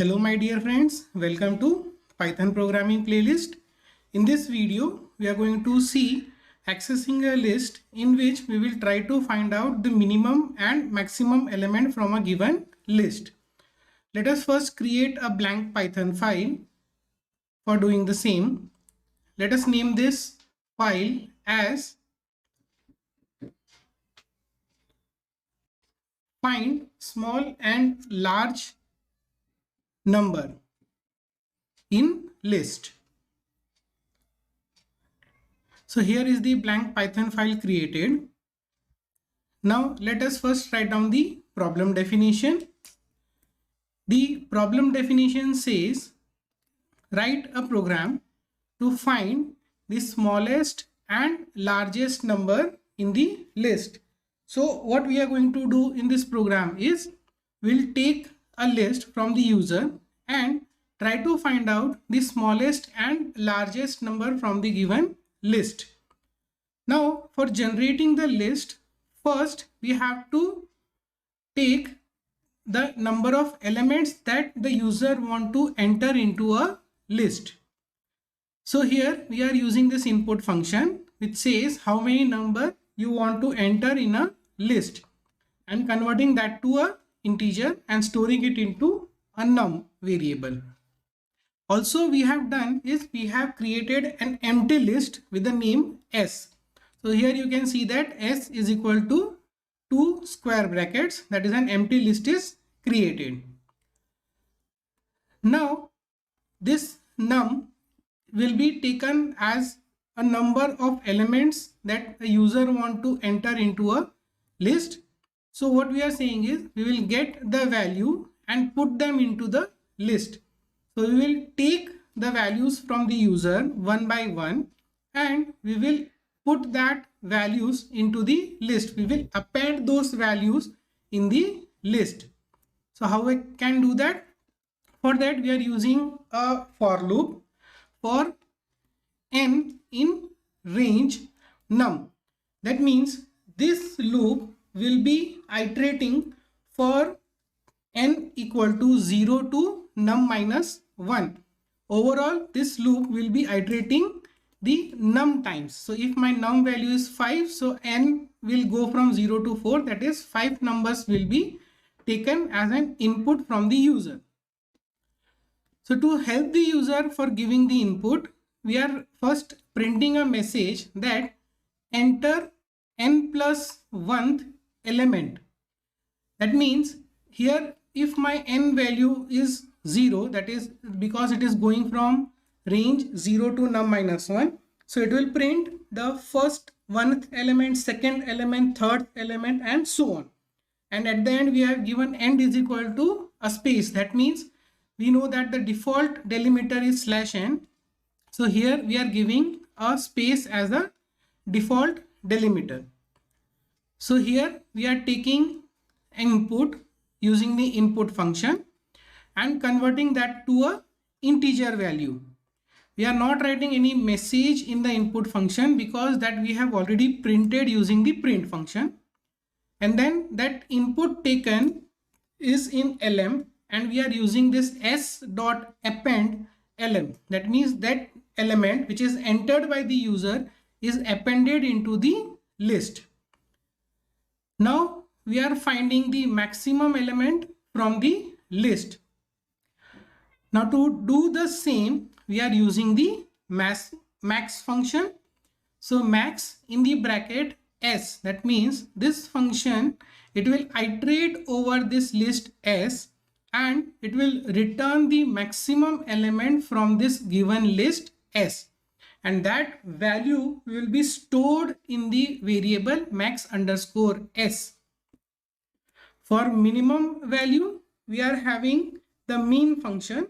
Hello my dear friends, welcome to Python programming playlist. In this video, we are going to see accessing a list in which we will try to find out the minimum and maximum element from a given list. Let us first create a blank Python file. For doing the same, let us name this file as find small and large number in list. So here is the blank Python file created. Now let us first write down the problem definition. The problem definition says write a program to find the smallest and largest number in the list. So what we are going to do in this program is we'll take a list from the user and try to find out the smallest and largest number from the given list. Now for generating the list, first we have to take the number of elements that the user want to enter into a list. So here we are using this input function which says how many number you want to enter in a list and converting that to a integer and storing it into a num variable. Also we have done is we have created an empty list with the name s. So here you can see that s is equal to 2 square brackets, that is an empty list is created. Now this num will be taken as a number of elements that a user want to enter into a list. So what we are saying is we will get the value and put them into the list. So we will take the values from the user one by one and we will put that values into the list. We will append those values in the list. So how we can do that? For that we are using a for loop for n in range num. That means this loop will be iterating for n equal to 0 to num minus 1. Overall this loop will be iterating the num times. So if my num value is 5, so n will go from 0 to 4, that is 5 numbers will be taken as an input from the user. So to help the user for giving the input, we are first printing a message that enter n plus 1th element. That means here if my n value is 0, that is because it is going from range 0 to num minus 1. So it will print the first 1th element, second element, third element and so on. And at the end we have given end is equal to a space. That means we know that the default delimiter is /n. So here we are giving a space as a default delimiter. So here we are taking input using the input function and converting that to a integer value. We are not writing any message in the input function because that we have already printed using the print function. And then that input taken is in lm and we are using this s.append lm. That means that element which is entered by the user is appended into the list. Now we are finding the maximum element from the list. Now to do the same, we are using the max function. So max in the bracket s, that means this function, it will iterate over this list s and it will return the maximum element from this given list s, and that value will be stored in the variable max underscore s. For minimum value we are having the min function.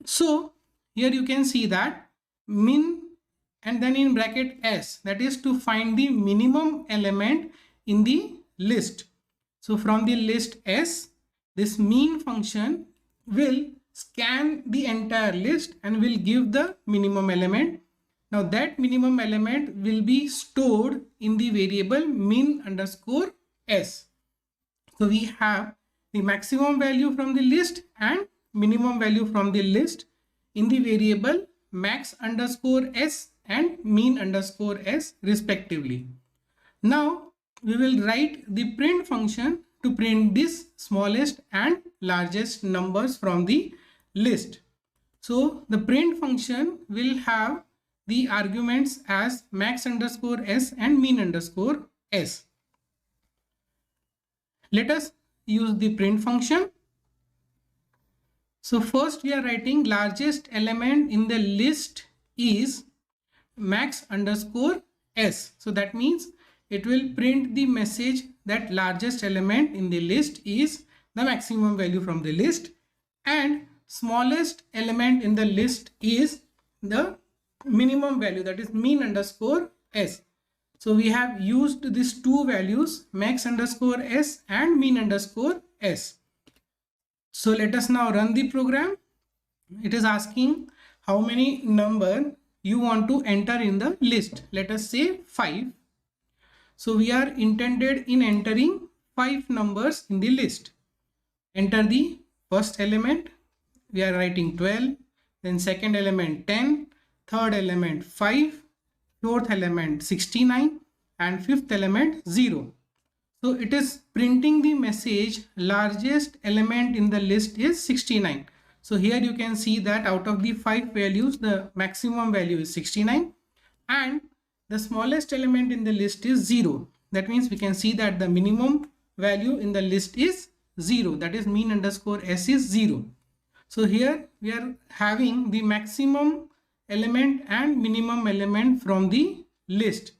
So here you can see that min and then in bracket s, that is to find the minimum element in the list. So from the list s, this min function will scan the entire list and will give the minimum element. Now that minimum element will be stored in the variable min underscore s. So we have the maximum value from the list and minimum value from the list in the variable max underscore s and mean underscore s respectively. Now we will write the print function to print this smallest and largest numbers from the list. So the print function will have the arguments as max underscore s and mean underscore s. Let us use the print function. So first we are writing largest element in the list is max underscore s. So that means it will print the message that largest element in the list is the maximum value from the list, and smallest element in the list is the minimum value, that is mean underscore s. So we have used these two values, max underscore s and mean underscore s. So let us now run the program. It is asking how many number you want to enter in the list. Let us say 5. So we are intended in entering 5 numbers in the list. Enter the first element. We are writing 12, then second element 10, third element 5, fourth element 69, and fifth element 0. So it is printing the message largest element in the list is 69. So here you can see that out of the 5 values, the maximum value is 69 and the smallest element in the list is 0. That means we can see that the minimum value in the list is 0. That is mean underscore s is 0. So here we are having the maximum element and minimum element from the list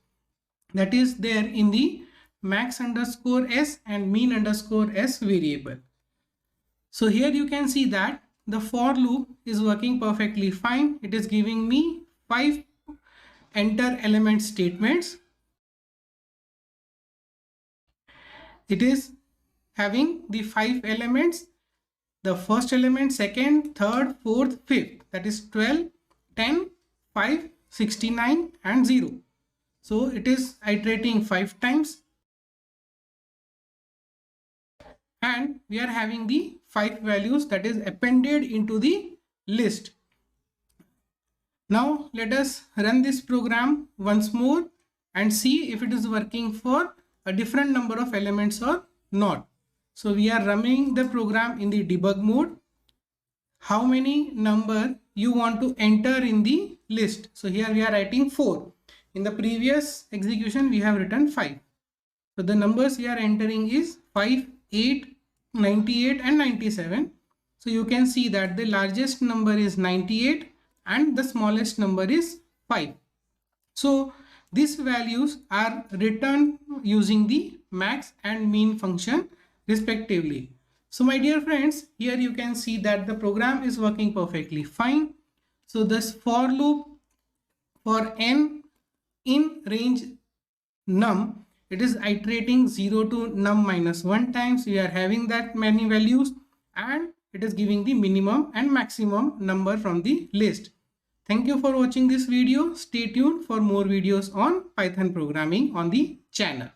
that is there in the max underscore s and mean underscore s variable. So here you can see that the for loop is working perfectly fine. It is giving me 5 enter element statements. It is having the 5 elements, the first element, second, third, fourth, fifth, that is 12, 10, 5, 69 and 0. So it is iterating 5 times and we are having the 5 values that is appended into the list. Now let us run this program once more and see if it is working for a different number of elements or not. So we are running the program in the debug mode. How many number you want to enter in the list? So here we are writing 4. In the previous execution we have written 5. So the numbers we are entering is 5, 8, 98 and 97. So you can see that the largest number is 98 and the smallest number is 5. So these values are written using the max and mean function respectively. So my dear friends, here you can see that the program is working perfectly fine. So this for loop for n in range num, it is iterating 0 to num minus 1 times. We are having that many values and it is giving the minimum and maximum number from the list. Thank you for watching this video. Stay tuned for more videos on Python programming on the channel.